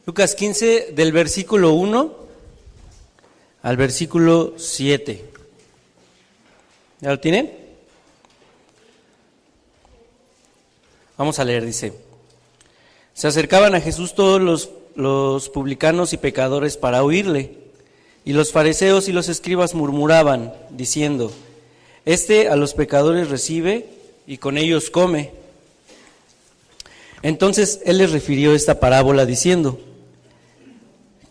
Lucas 15, del versículo 1 al versículo 7. ¿Ya lo tienen? Vamos a leer, dice: Se acercaban a Jesús todos los publicanos y pecadores para oírle, y los fariseos y los escribas murmuraban, diciendo: Este a los pecadores recibe y con ellos come. Entonces él les refirió esta parábola diciendo: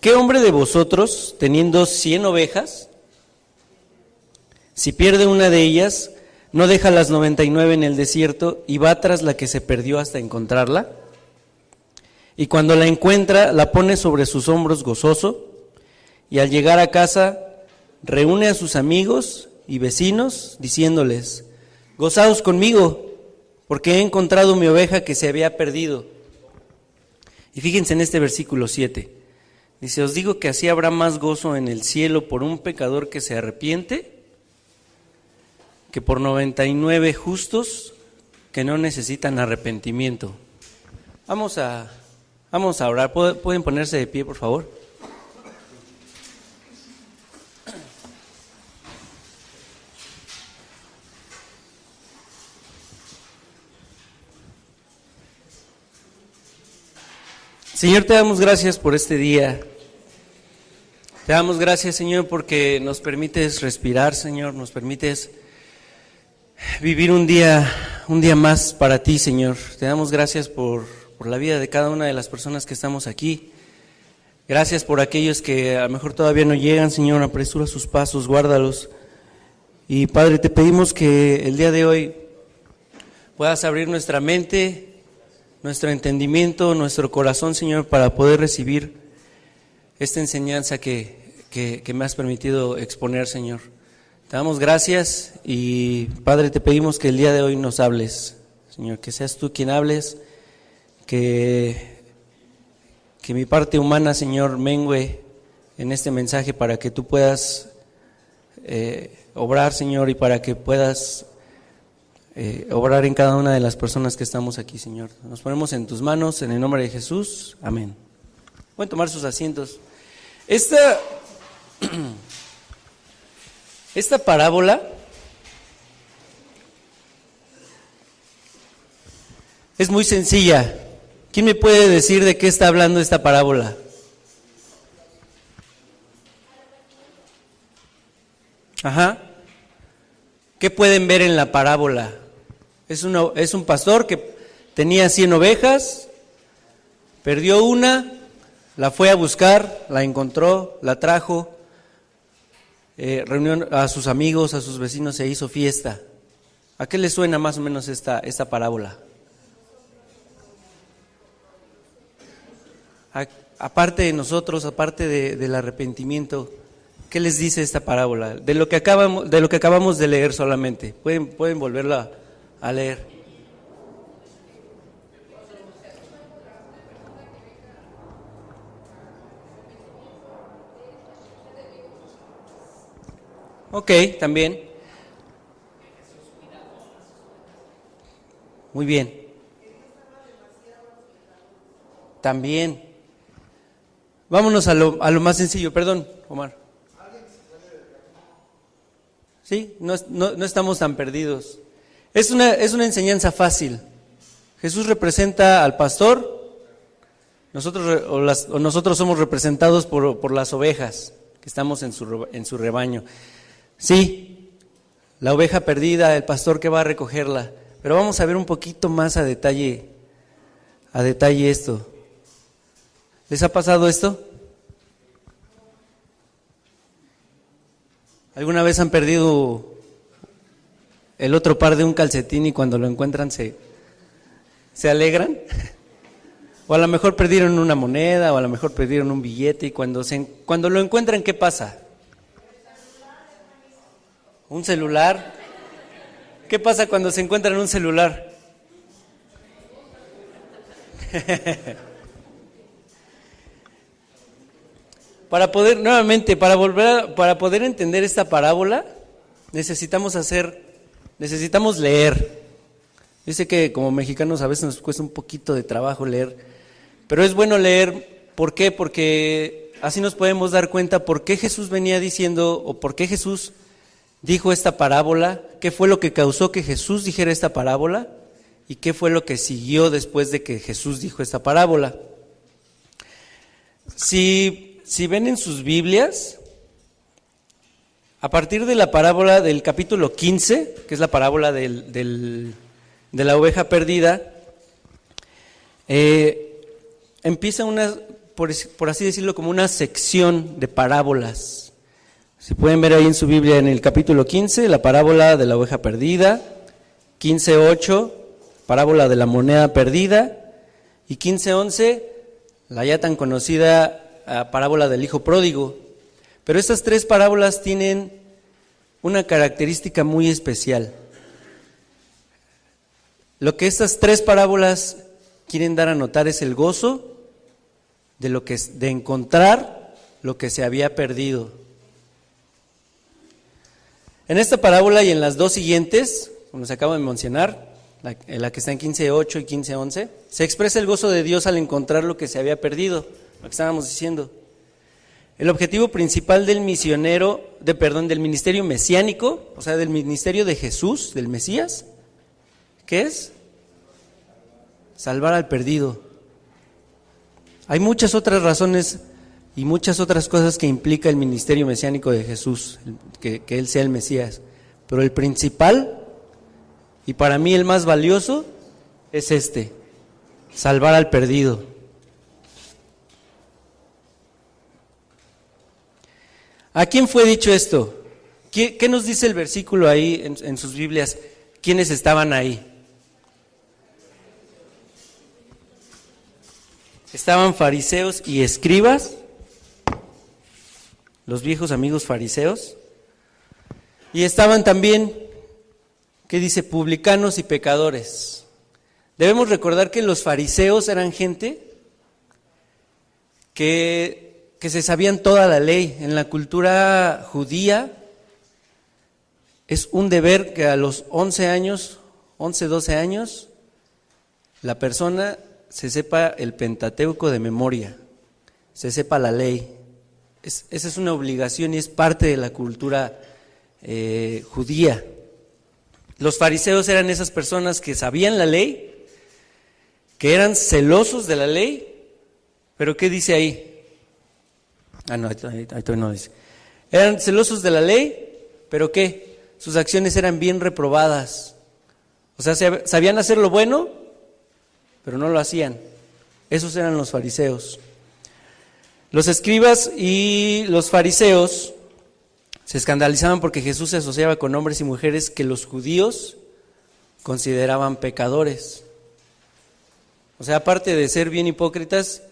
¿Qué hombre de vosotros, teniendo 100 ovejas, si pierde una de ellas, no deja las 99 en el desierto y va tras la que se perdió hasta encontrarla? Y cuando la encuentra, la pone sobre sus hombros gozoso, y al llegar a casa, reúne a sus amigos y vecinos, diciéndoles: Gozaos conmigo, porque he encontrado mi oveja que se había perdido. Y fíjense en este versículo 7. Dice: Os digo que así habrá más gozo en el cielo por un pecador que se arrepiente, que por 99 justos que no necesitan arrepentimiento. Vamos a orar. ¿Pueden ponerse de pie, por favor? Señor, te damos gracias por este día. Te damos gracias, Señor, porque nos permites respirar, Señor, nos permites vivir un día más para ti, Señor. Te damos gracias por la vida de cada una de las personas que estamos aquí. Gracias por aquellos que a lo mejor todavía no llegan, Señor. Apresura sus pasos, guárdalos. Y Padre, te pedimos que el día de hoy puedas abrir nuestra mente, nuestro entendimiento, nuestro corazón, Señor, para poder recibir esta enseñanza que me has permitido exponer, Señor. Te damos gracias y, Padre, te pedimos que el día de hoy nos hables, Señor, que seas tú quien hables, que mi parte humana, Señor, mengüe en este mensaje para que tú puedas obrar, Señor, y para que puedas obrar en cada una de las personas que estamos aquí, Señor. Nos ponemos en tus manos, en el nombre de Jesús. Amén. Pueden tomar sus asientos. Esta parábola es muy sencilla. ¿Quién me puede decir de qué está hablando esta parábola? Ajá. ¿Qué pueden ver en la parábola? Es un pastor que tenía 100 ovejas, perdió una, la fue a buscar, la encontró, la trajo, reunió a sus amigos, a sus vecinos, se hizo fiesta. ¿A qué le suena más o menos esta parábola? Aparte de nosotros, aparte del arrepentimiento, ¿qué les dice esta parábola? De lo que acabamos de leer solamente. Pueden volverla a leer. Ok, también. Muy bien. También. Vámonos a lo más sencillo. Perdón, Omar. Sí, no estamos tan perdidos. Es una enseñanza fácil. Jesús representa al pastor, nosotros somos representados por las ovejas que estamos en su rebaño. Sí, la oveja perdida, el pastor que va a recogerla. Pero vamos a ver un poquito más a detalle esto. ¿Les ha pasado esto? ¿Alguna vez han perdido el otro par de un calcetín y cuando lo encuentran se alegran? O a lo mejor perdieron una moneda, o a lo mejor perdieron un billete y cuando lo encuentran, ¿qué pasa? ¿Un celular? ¿Qué pasa cuando se encuentran un celular? Para poder entender esta parábola, necesitamos leer. Yo sé que como mexicanos a veces nos cuesta un poquito de trabajo leer, pero es bueno leer ¿Por qué? Porque así nos podemos dar cuenta por qué Jesús venía diciendo, o por qué Jesús dijo esta parábola, qué fue lo que causó que Jesús dijera esta parábola y qué fue lo que siguió después de que Jesús dijo esta parábola. Si ven en sus Biblias, a partir de la parábola del capítulo 15, que es la parábola de la oveja perdida, empieza por así decirlo, como una sección de parábolas. Si pueden ver ahí en su Biblia, en el capítulo 15, la parábola de la oveja perdida, 15:8, parábola de la moneda perdida, y 15:11, la ya tan conocida parábola del hijo pródigo. Pero estas tres parábolas tienen una característica muy especial. Lo que estas tres parábolas quieren dar a notar es el gozo de encontrar lo que se había perdido. En esta parábola y en las dos siguientes, como se acaba de mencionar, la que está en 15:8 y 15:11, se expresa el gozo de Dios al encontrar lo que se había perdido, lo que estábamos diciendo. El objetivo principal del del ministerio mesiánico, o sea, del ministerio de Jesús, del Mesías, ¿qué es? Salvar al perdido. Hay muchas otras razones y muchas otras cosas que implica el ministerio mesiánico de Jesús, que Él sea el Mesías. Pero el principal, y para mí el más valioso, es salvar al perdido. ¿A quién fue dicho esto? ¿Qué nos dice el versículo ahí en sus Biblias? ¿Quiénes estaban ahí? Estaban fariseos y escribas, los viejos amigos fariseos, y estaban también, ¿qué dice? Publicanos y pecadores. Debemos recordar que los fariseos eran gente que se sabían toda la ley. En la cultura judía es un deber que a los 11 años, 11, 12 años, la persona se sepa el Pentateuco de memoria, se sepa la ley. Esa es una obligación y es parte de la cultura judía. Los fariseos eran esas personas que sabían la ley, que eran celosos de la ley, pero ¿qué dice ahí? No, ahí todavía no dice. Eran celosos de la ley, pero ¿qué? Sus acciones eran bien reprobadas. O sea, sabían hacer lo bueno, pero no lo hacían. Esos eran los fariseos. Los escribas y los fariseos se escandalizaban porque Jesús se asociaba con hombres y mujeres que los judíos consideraban pecadores. O sea, aparte de ser bien hipócritas,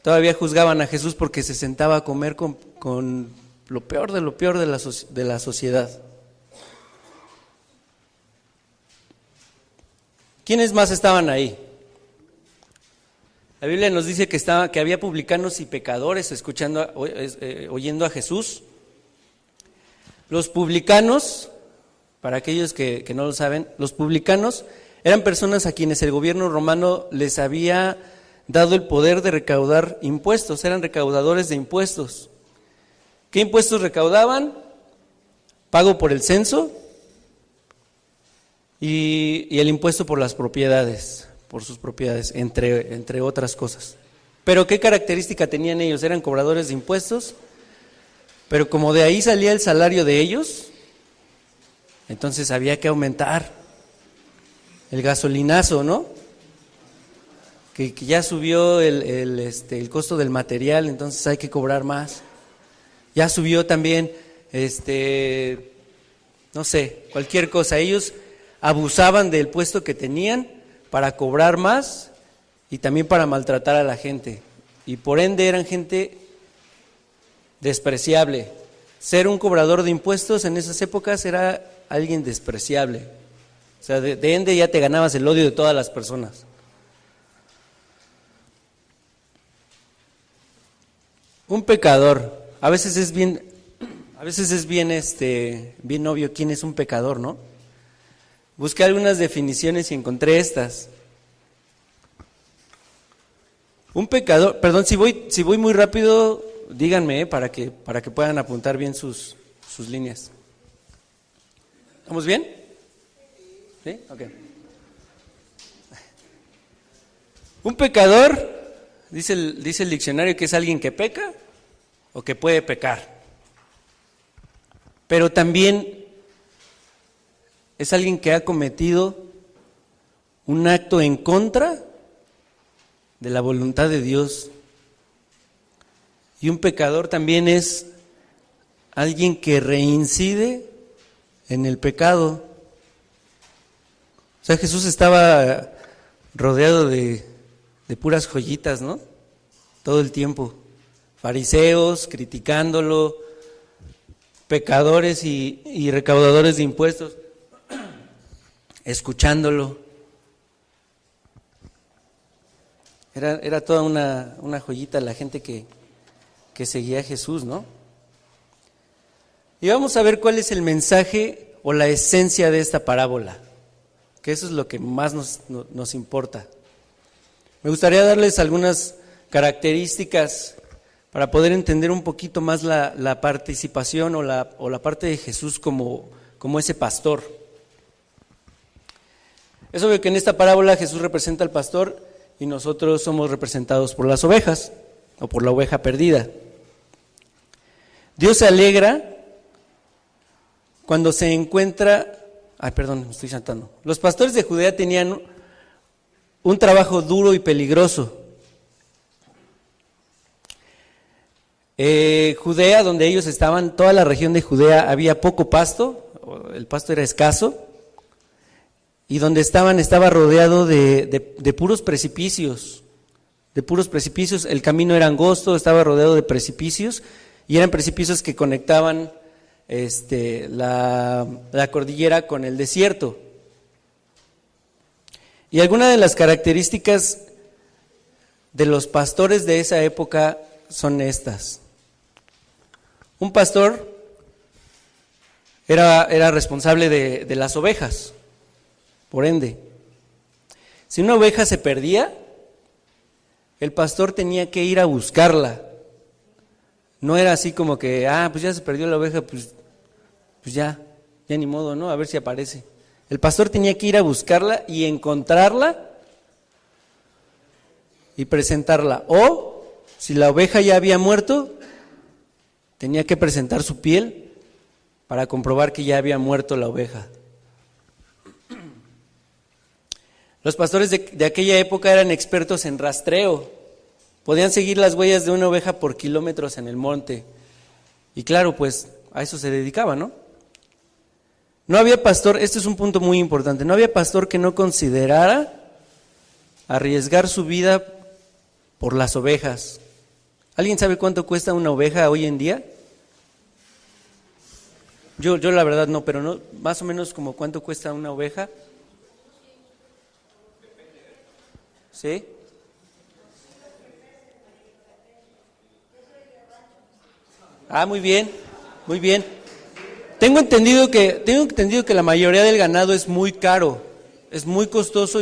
todavía juzgaban a Jesús porque se sentaba a comer con lo peor de la sociedad. ¿Quiénes más estaban ahí? La Biblia nos dice que había publicanos y pecadores oyendo a Jesús. Los publicanos, para aquellos que no lo saben, los publicanos eran personas a quienes el gobierno romano les había dado el poder de recaudar impuestos, eran recaudadores de impuestos. ¿Qué impuestos recaudaban? Pago por el censo y el impuesto por las propiedades, por sus propiedades, entre otras cosas. Pero ¿qué característica tenían ellos? Eran cobradores de impuestos, pero como de ahí salía el salario de ellos, entonces había que aumentar el gasolinazo, ¿no? Que ya subió el costo del material, entonces hay que cobrar más. Ya subió también, no sé, cualquier cosa. Ellos abusaban del puesto que tenían para cobrar más y también para maltratar a la gente. Y por ende eran gente despreciable. Ser un cobrador de impuestos en esas épocas era alguien despreciable. O sea, de ende ya te ganabas el odio de todas las personas. Un pecador, a veces es bien obvio quién es un pecador, ¿no? Busqué algunas definiciones y encontré estas. Un pecador, perdón, si voy muy rápido, díganme, para que puedan apuntar bien sus líneas. ¿Estamos bien? ¿Sí? Ok. Un pecador, dice el diccionario, que es alguien que peca o que puede pecar. Pero también es alguien que ha cometido un acto en contra de la voluntad de Dios. Y un pecador también es alguien que reincide en el pecado. O sea, Jesús estaba rodeado de puras joyitas, ¿no? Todo el tiempo. Fariseos criticándolo, pecadores y recaudadores de impuestos escuchándolo. Era toda una joyita la gente que seguía a Jesús, ¿no? Y vamos a ver cuál es el mensaje o la esencia de esta parábola, que eso es lo que más nos importa. Me gustaría darles algunas características para poder entender un poquito más la participación o la parte de Jesús como ese pastor. Es obvio que en esta parábola Jesús representa al pastor y nosotros somos representados por las ovejas o por la oveja perdida. Dios se alegra cuando se encuentra... me estoy saltando. Los pastores de Judea tenían un trabajo duro y peligroso. Judea, donde ellos estaban, toda la región de Judea, había poco pasto, el pasto era escaso, y donde estaba rodeado de puros precipicios, el camino era angosto, estaba rodeado de precipicios, y eran precipicios que conectaban la cordillera con el desierto. Y algunas de las características de los pastores de esa época son estas. Un pastor era responsable de las ovejas, por ende. Si una oveja se perdía, el pastor tenía que ir a buscarla. No era así como que, pues ya se perdió la oveja, pues ya ni modo, ¿no? A ver si aparece. El pastor tenía que ir a buscarla y encontrarla y presentarla. O, si la oveja ya había muerto, tenía que presentar su piel para comprobar que ya había muerto la oveja. Los pastores de aquella época eran expertos en rastreo. Podían seguir las huellas de una oveja por kilómetros en el monte. Y claro, pues a eso se dedicaba, ¿no? No había pastor, este es un punto muy importante, no había pastor que no considerara arriesgar su vida por las ovejas. ¿Alguien sabe cuánto cuesta una oveja hoy en día? Yo la verdad no, pero no, más o menos como cuánto cuesta una oveja. ¿Sí? Muy bien, muy bien. Tengo entendido que la mayoría del ganado es muy caro, es muy costoso.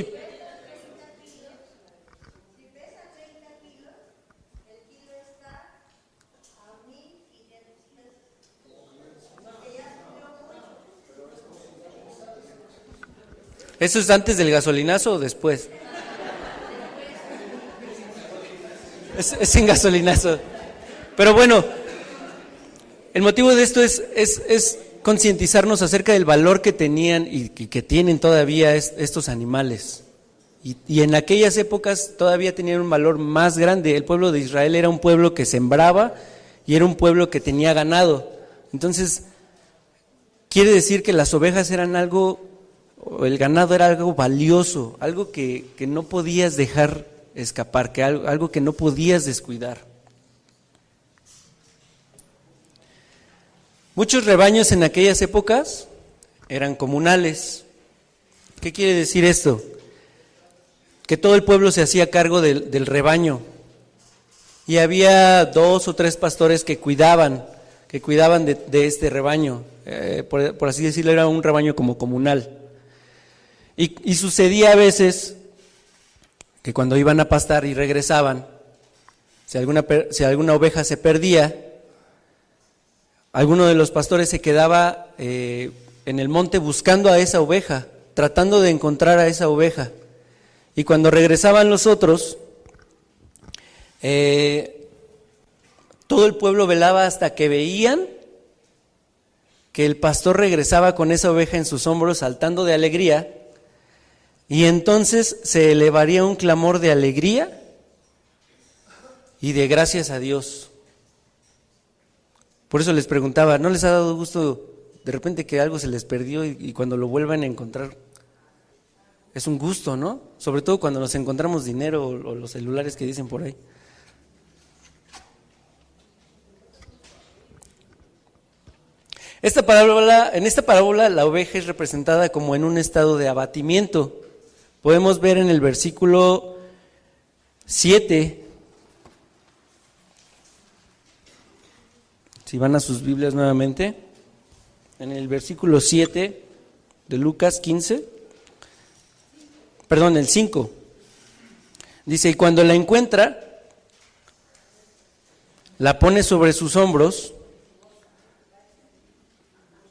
¿Eso es antes del gasolinazo o después? Es sin gasolinazo. Pero bueno, el motivo de esto es concientizarnos acerca del valor que tenían y que tienen todavía estos animales. Y en aquellas épocas todavía tenían un valor más grande. El pueblo de Israel era un pueblo que sembraba y era un pueblo que tenía ganado. Entonces, quiere decir que las ovejas eran algo, o el ganado era algo valioso, algo que no podías dejar escapar, algo que no podías descuidar. Muchos rebaños en aquellas épocas eran comunales. ¿Qué quiere decir esto? Que todo el pueblo se hacía cargo del rebaño y había 2 o 3 pastores que cuidaban de este rebaño, por así decirlo, era un rebaño como comunal. Y sucedía a veces que cuando iban a pastar y regresaban, Si alguna oveja se perdía, alguno de los pastores se quedaba en el monte buscando a esa oveja, tratando de encontrar a esa oveja. Y cuando regresaban los otros, todo el pueblo velaba hasta que veían que el pastor regresaba con esa oveja en sus hombros, saltando de alegría, y entonces se elevaría un clamor de alegría y de gracias a Dios. Por eso les preguntaba, ¿no les ha dado gusto de repente que algo se les perdió y cuando lo vuelvan a encontrar? Es un gusto, ¿no? Sobre todo cuando nos encontramos dinero o los celulares que dicen por ahí. En esta parábola la oveja es representada como en un estado de abatimiento. Podemos ver en el versículo 7, si van a sus Biblias nuevamente, en el versículo 7 de Lucas 15, perdón, el 5, dice, y cuando la encuentra, la pone sobre sus hombros.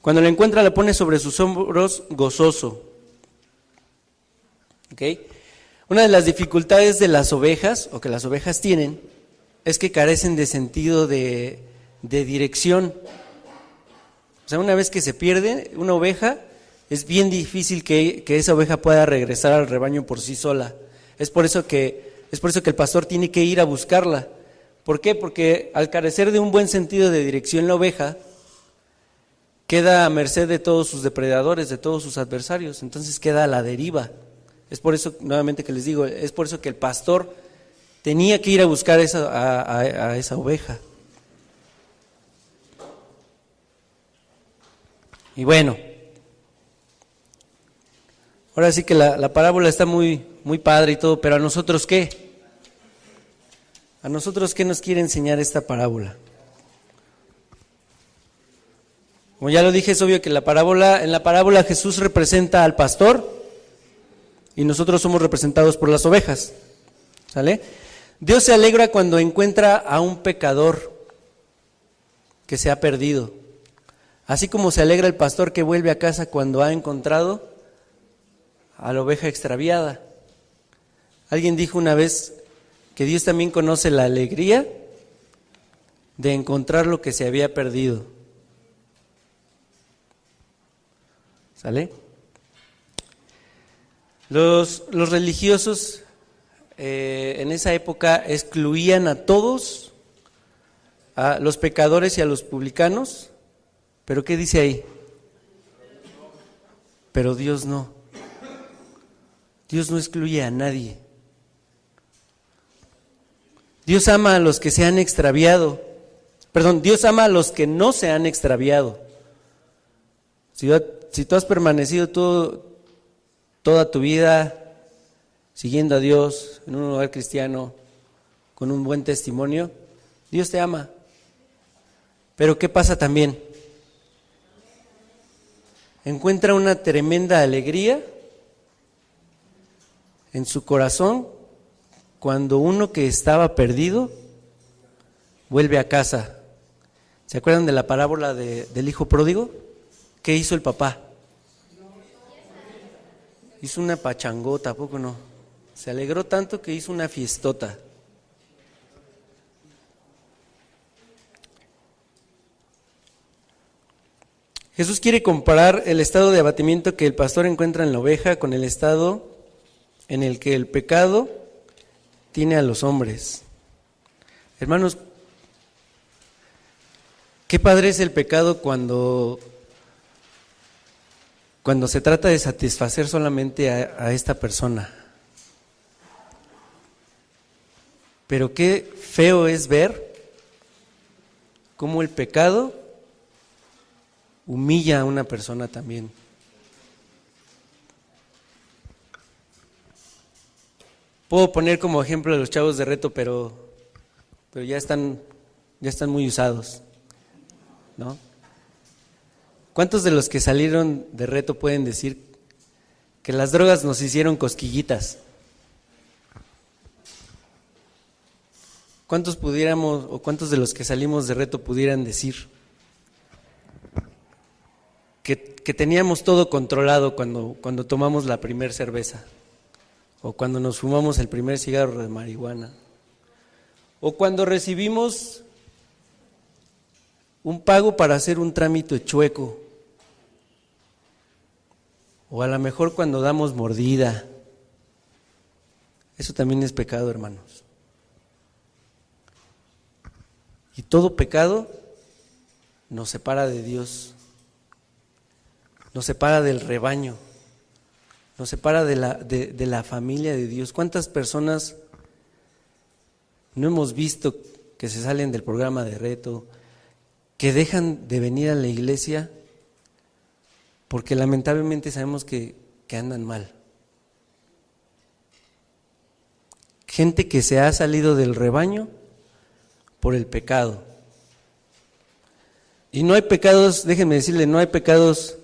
Cuando la encuentra, la pone sobre sus hombros gozoso. ¿Okay? Una de las dificultades de las ovejas, o que las ovejas tienen, es que carecen de sentido de dirección. O sea, una vez que se pierde una oveja, es bien difícil que esa oveja pueda regresar al rebaño por sí sola. Es por eso que el pastor tiene que ir a buscarla. ¿Por qué? Porque al carecer de un buen sentido de dirección la oveja, queda a merced de todos sus depredadores, de todos sus adversarios, entonces queda a la deriva. Es por eso, nuevamente que les digo, es por eso que el pastor tenía que ir a buscar a esa oveja. Y bueno, ahora sí que la parábola está muy, muy padre y todo, pero ¿a nosotros qué? ¿A nosotros qué nos quiere enseñar esta parábola? Como ya lo dije, es obvio que en la parábola Jesús representa al pastor y nosotros somos representados por las ovejas. ¿Sale? Dios se alegra cuando encuentra a un pecador que se ha perdido. Así como se alegra el pastor que vuelve a casa cuando ha encontrado a la oveja extraviada. Alguien dijo una vez que Dios también conoce la alegría de encontrar lo que se había perdido. ¿Sale? Los religiosos en esa época excluían a todos, a los pecadores y a los publicanos, pero ¿qué dice ahí? Pero Dios no. Dios no excluye a nadie. Dios ama a los que se han extraviado. Perdón, Dios ama a los que no se han extraviado. Si tú has permanecido toda tu vida siguiendo a Dios en un lugar cristiano, con un buen testimonio, Dios te ama. Pero ¿qué pasa también? Encuentra una tremenda alegría en su corazón cuando uno que estaba perdido vuelve a casa. ¿Se acuerdan de la parábola del hijo pródigo? ¿Qué hizo el papá? Hizo una pachangota, ¿a poco no? Se alegró tanto que hizo una fiestota. Jesús quiere comparar el estado de abatimiento que el pastor encuentra en la oveja con el estado en el que el pecado tiene a los hombres. Hermanos, qué padre es el pecado cuando se trata de satisfacer solamente a esta persona. Pero qué feo es ver cómo el pecado humilla a una persona también. Puedo poner como ejemplo a los chavos de Reto, pero ya están muy usados, ¿no? ¿Cuántos de los que salieron de Reto pueden decir que las drogas nos hicieron cosquillitas? ¿Cuántos pudiéramos, o cuántos de los que salimos de reto pudieran decir que teníamos todo controlado cuando tomamos la primer cerveza, o cuando nos fumamos el primer cigarro de marihuana, o cuando recibimos un pago para hacer un trámite chueco, o a lo mejor cuando damos mordida? Eso también es pecado, hermanos. Y todo pecado nos separa de Dios, nos separa del rebaño, nos separa de la familia de Dios. ¿Cuántas personas no hemos visto que se salen del programa de reto, que dejan de venir a la iglesia porque lamentablemente sabemos que andan mal? Gente que se ha salido del rebaño por el pecado. Y no hay pecados, déjenme decirle, no hay pecados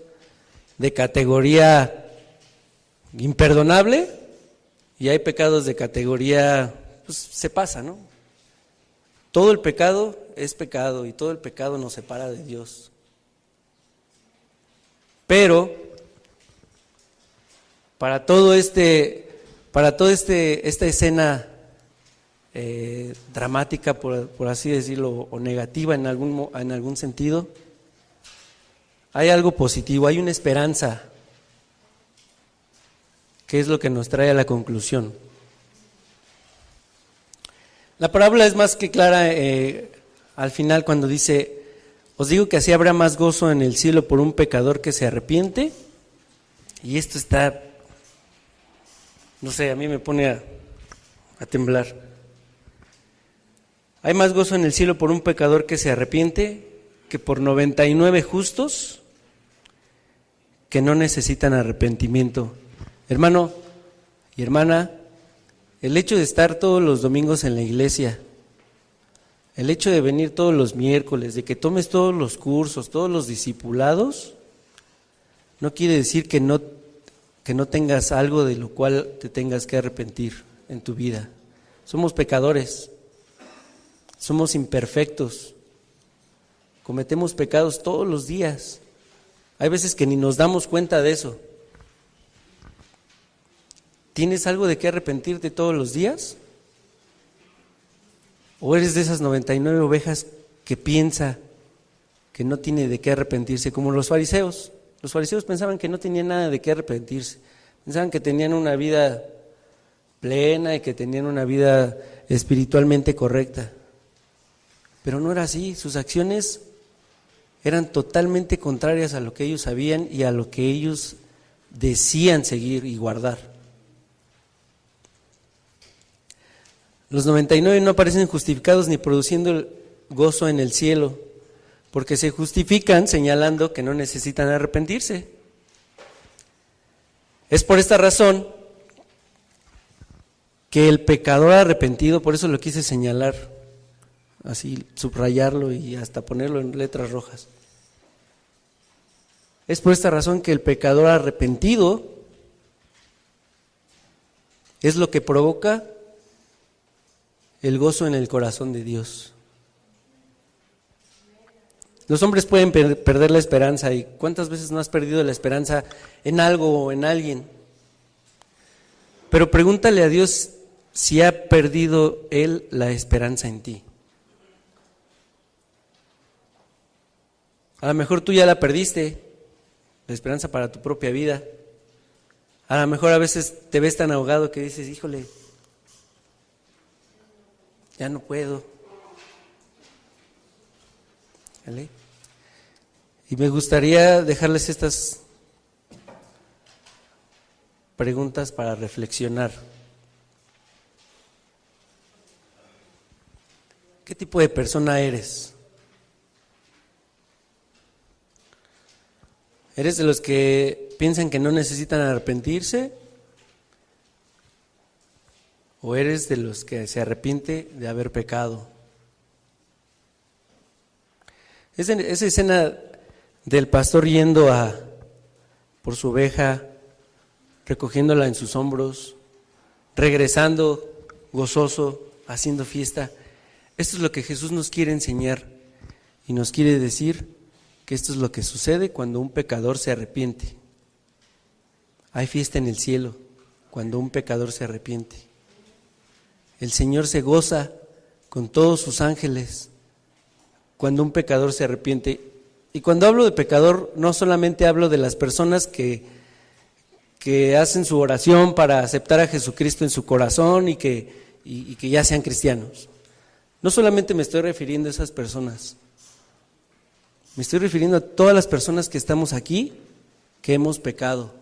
de categoría imperdonable y hay pecados de categoría, pues se pasa, ¿no? Todo el pecado es pecado y todo el pecado nos separa de Dios. Pero para esta escena dramática, por así decirlo, o negativa en algún sentido, hay algo positivo, hay una esperanza, que es lo que nos trae a la conclusión. La parábola es más que clara al final cuando dice: os digo que así habrá más gozo en el cielo por un pecador que se arrepiente. Y esto está, no sé, a mí me pone a temblar. Hay más gozo en el cielo por un pecador que se arrepiente que por 99 justos que no necesitan arrepentimiento. Hermano y hermana, el hecho de estar todos los domingos en la iglesia, el hecho de venir todos los miércoles, de que tomes todos los cursos, todos los discipulados, no quiere decir que no tengas algo de lo cual te tengas que arrepentir en tu vida. Somos pecadores, somos imperfectos, cometemos pecados todos los días. Hay veces que ni nos damos cuenta de eso. ¿Tienes algo de qué arrepentirte todos los días? ¿O eres de esas 99 ovejas que piensa que no tiene de qué arrepentirse, como los fariseos? Los fariseos pensaban que no tenían nada de qué arrepentirse, pensaban que tenían una vida plena y que tenían una vida espiritualmente correcta, pero no era así. Sus acciones eran totalmente contrarias a lo que ellos sabían y a lo que ellos decían seguir y guardar. Los 99 no aparecen justificados ni produciendo el gozo en el cielo, porque se justifican señalando que no necesitan arrepentirse. Es por esta razón que el pecador arrepentido, por eso lo quise señalar, así subrayarlo y hasta ponerlo en letras rojas. Es por esta razón que el pecador arrepentido es lo que provoca el gozo en el corazón de Dios. Los hombres pueden perder la esperanza, y ¿cuántas veces no has perdido la esperanza en algo o en alguien? Pero pregúntale a Dios si ha perdido Él la esperanza en ti. A lo mejor tú ya la perdiste, la esperanza para tu propia vida. A lo mejor a veces te ves tan ahogado que dices: híjole, ya no puedo. ¿Vale? Y me gustaría dejarles estas preguntas para reflexionar. ¿Qué tipo de persona eres? ¿Eres de los que piensan que no necesitan arrepentirse? ¿O eres de los que se arrepiente de haber pecado? Esa escena del pastor yendo por su oveja, recogiéndola en sus hombros, regresando gozoso, haciendo fiesta, Esto es lo que Jesús nos quiere enseñar y nos quiere decir que esto es lo que sucede cuando un pecador se arrepiente. Hay fiesta en el cielo cuando un pecador se arrepiente. El Señor se goza con todos sus ángeles cuando un pecador se arrepiente. Y cuando hablo de pecador, no solamente hablo de las personas que hacen su oración para aceptar a Jesucristo en su corazón y que ya sean cristianos. No solamente me estoy refiriendo a esas personas, me estoy refiriendo a todas las personas que estamos aquí, que hemos pecado.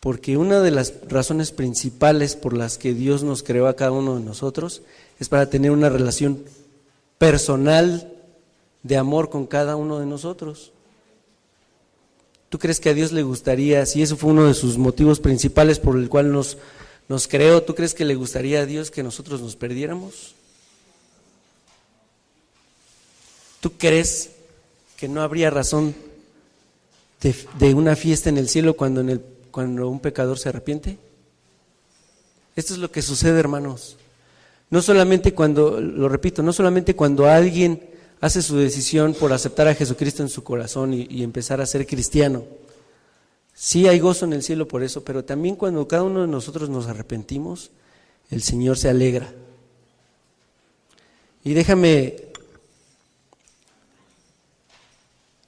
Porque una de las razones principales por las que Dios nos creó a cada uno de nosotros es para tener una relación personal de amor con cada uno de nosotros. ¿Tú crees que a Dios le gustaría, si eso fue uno de sus motivos principales por el cual nos creó, ¿tú crees que le gustaría a Dios que nosotros nos perdiéramos? ¿Tú crees que no habría razón de una fiesta en el cielo cuando un pecador se arrepiente? Esto es lo que sucede, hermanos. No solamente lo repito, no solamente cuando alguien hace su decisión por aceptar a Jesucristo en su corazón y empezar a ser cristiano. Sí hay gozo en el cielo por eso, pero también cuando cada uno de nosotros nos arrepentimos, el Señor se alegra. Y déjame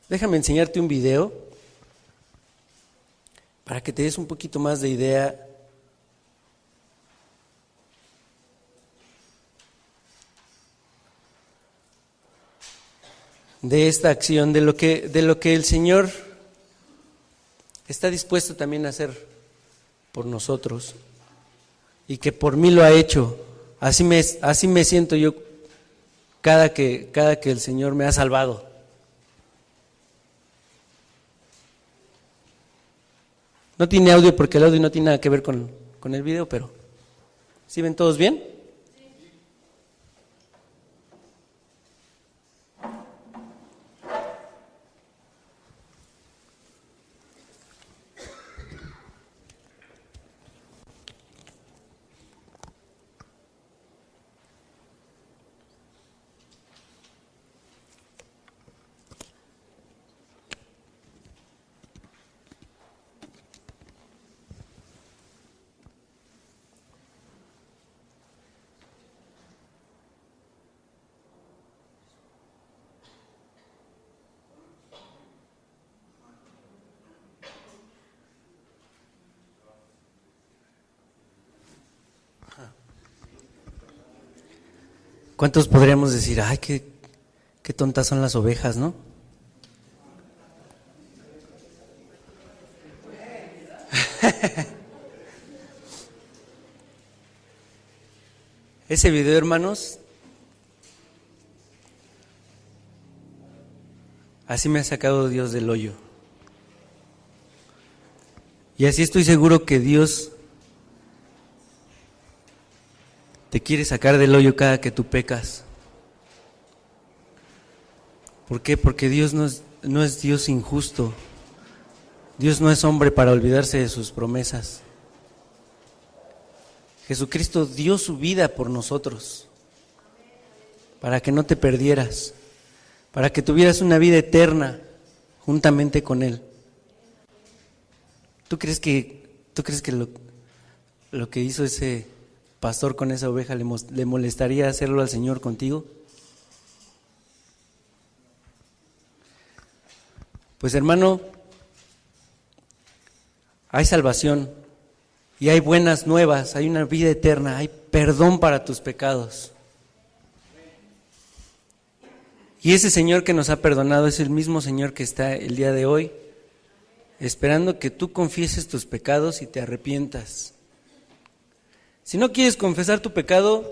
enseñarte un video para que te des un poquito más de idea de esta acción, de lo que el Señor está dispuesto también a hacer por nosotros y que por mí lo ha hecho. Así me siento yo cada que el Señor me ha salvado. No tiene audio porque el audio no tiene nada que ver con el video, pero ¿sí ven todos bien? ¿Cuántos podríamos decir, ay, qué tontas son las ovejas, ¿no? Ese video, hermanos, así me ha sacado Dios del hoyo. Y así estoy seguro que Dios te quiere sacar del hoyo cada que tú pecas. ¿Por qué? Porque Dios no es Dios injusto. Dios no es hombre para olvidarse de sus promesas. Jesucristo dio su vida por nosotros, para que no te perdieras, para que tuvieras una vida eterna juntamente con Él. ¿Tú crees que lo que hizo ese pastor con esa oveja le molestaría hacerlo al Señor contigo? Pues hermano, hay salvación y hay buenas nuevas, hay una vida eterna, hay perdón para tus pecados. Y ese Señor que nos ha perdonado es el mismo Señor que está el día de hoy esperando que tú confieses tus pecados y te arrepientas. Si no quieres confesar tu pecado,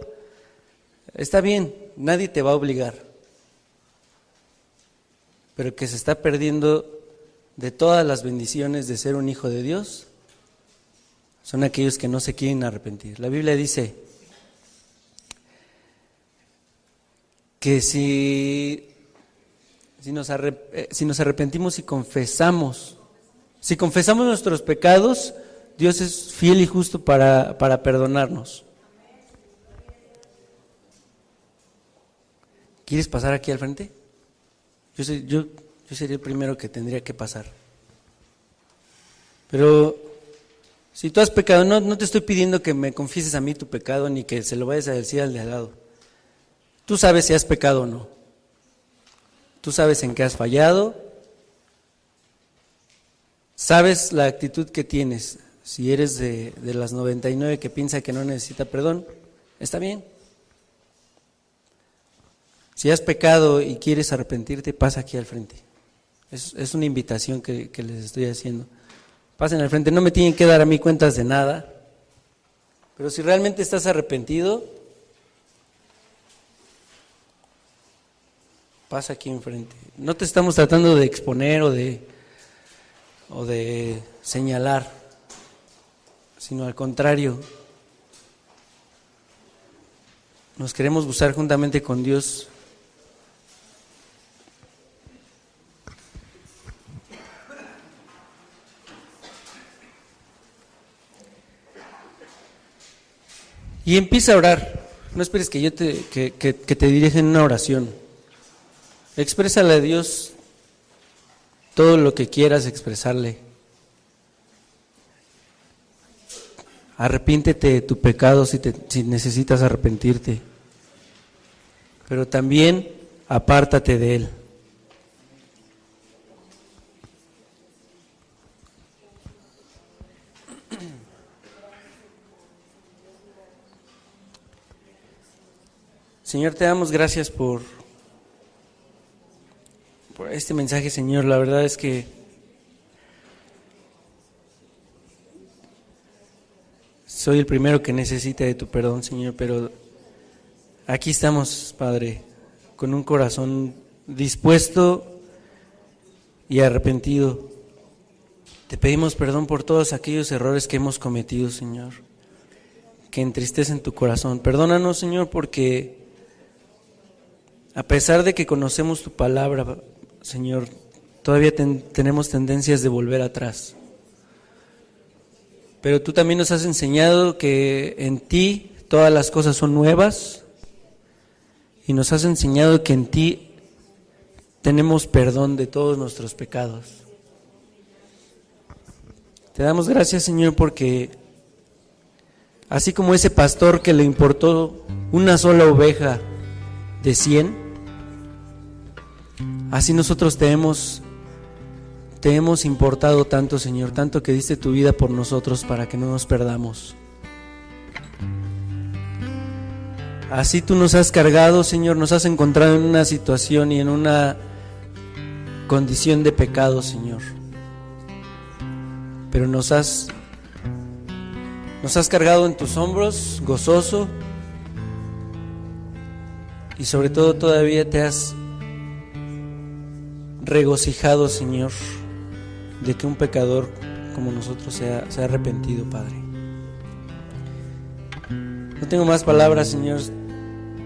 está bien, nadie te va a obligar. Pero el que se está perdiendo de todas las bendiciones de ser un hijo de Dios son aquellos que no se quieren arrepentir. La Biblia dice que si nos arrepentimos y confesamos nuestros pecados, Dios es fiel y justo para perdonarnos. ¿Quieres pasar aquí al frente? Yo sería el primero que tendría que pasar. Pero si tú has pecado, no te estoy pidiendo que me confieses a mí tu pecado ni que se lo vayas a decir al de al lado. Tú sabes si has pecado o no. Tú sabes en qué has fallado. Sabes la actitud que tienes. Si eres de las 99 que piensa que no necesita perdón, está bien. Si has pecado y quieres arrepentirte, pasa aquí al frente. Es una invitación que les estoy haciendo. Pasen al frente, no me tienen que dar a mí cuentas de nada, pero si realmente estás arrepentido, pasa aquí enfrente. No te estamos tratando de exponer o de señalar, sino al contrario. Nos queremos gozar juntamente con Dios. Y empieza a orar. No esperes que yo que te dirija en una oración. Exprésale a Dios todo lo que quieras expresarle. Arrepíntete de tu pecado si necesitas arrepentirte. Pero también apártate de él. Señor, te damos gracias por este mensaje, Señor. La verdad es que soy el primero que necesita de tu perdón, Señor, pero aquí estamos, Padre, con un corazón dispuesto y arrepentido. Te pedimos perdón por todos aquellos errores que hemos cometido, Señor, que entristecen tu corazón. Perdónanos, Señor, porque a pesar de que conocemos tu palabra, Señor, todavía tenemos tendencias de volver atrás. Pero tú también nos has enseñado que en ti todas las cosas son nuevas y nos has enseñado que en ti tenemos perdón de todos nuestros pecados. Te damos gracias, Señor, porque así como ese pastor que le importó una sola oveja de 100, así nosotros te hemos importado tanto, Señor, tanto que diste tu vida por nosotros para que no nos perdamos. Así tú nos has cargado, Señor, nos has encontrado en una situación y en una condición de pecado, Señor. Pero nos has cargado en tus hombros, gozoso, y sobre todo todavía te has regocijado, Señor, de que un pecador como nosotros se ha arrepentido, Padre. No tengo más palabras, Señor,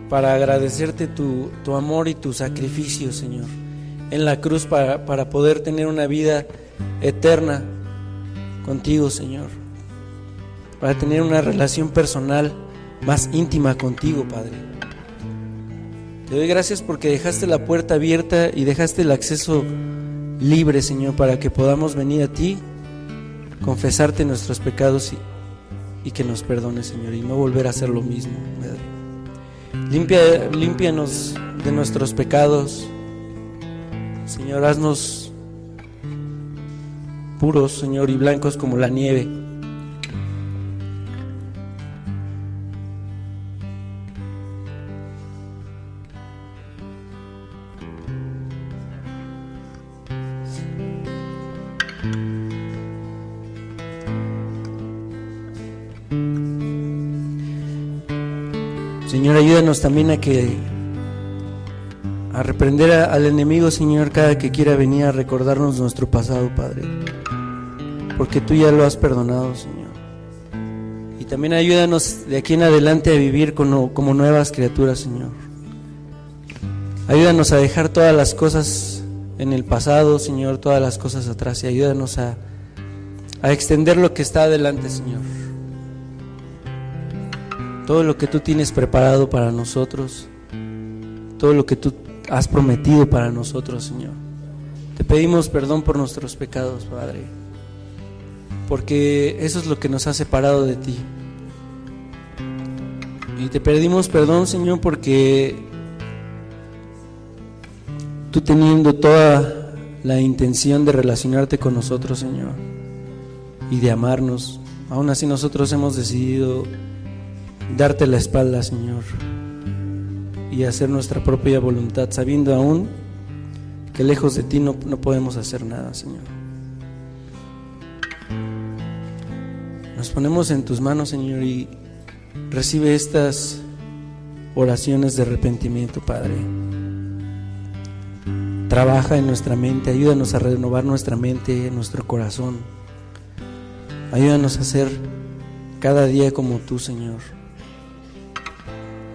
para agradecerte tu amor y tu sacrificio, Señor, en la cruz para poder tener una vida eterna contigo, Señor, para tener una relación personal más íntima contigo, Padre. Te doy gracias porque dejaste la puerta abierta y dejaste el acceso libre, Señor, para que podamos venir a ti, confesarte nuestros pecados y que nos perdones, Señor, y no volver a hacer lo mismo, Padre. Límpianos de nuestros pecados, Señor, haznos puros, Señor, y blancos como la nieve. Señor, ayúdanos también a reprender al enemigo, Señor, cada que quiera venir a recordarnos nuestro pasado, Padre, porque tú ya lo has perdonado, Señor. Y también ayúdanos de aquí en adelante a vivir como nuevas criaturas, Señor. Ayúdanos a dejar todas las cosas en el pasado, Señor, todas las cosas atrás, y ayúdanos a extender lo que está adelante, Señor. Todo lo que tú tienes preparado para nosotros, todo lo que tú has prometido para nosotros, Señor. Te pedimos perdón por nuestros pecados, Padre, porque eso es lo que nos ha separado de ti. Y te pedimos perdón, Señor, porque tú, teniendo toda la intención de relacionarte con nosotros, Señor, y de amarnos, aún así nosotros hemos decidido darte la espalda, Señor, y hacer nuestra propia voluntad, sabiendo aún que lejos de ti no podemos hacer nada, Señor. Nos ponemos en tus manos, Señor, y recibe estas oraciones de arrepentimiento, Padre. Trabaja en nuestra mente, ayúdanos a renovar nuestra mente, nuestro corazón. Ayúdanos a ser cada día como tú, Señor.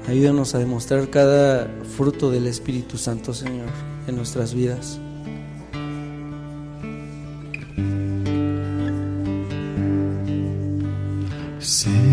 Ayúdanos a demostrar cada fruto del Espíritu Santo, Señor, en nuestras vidas. Sí.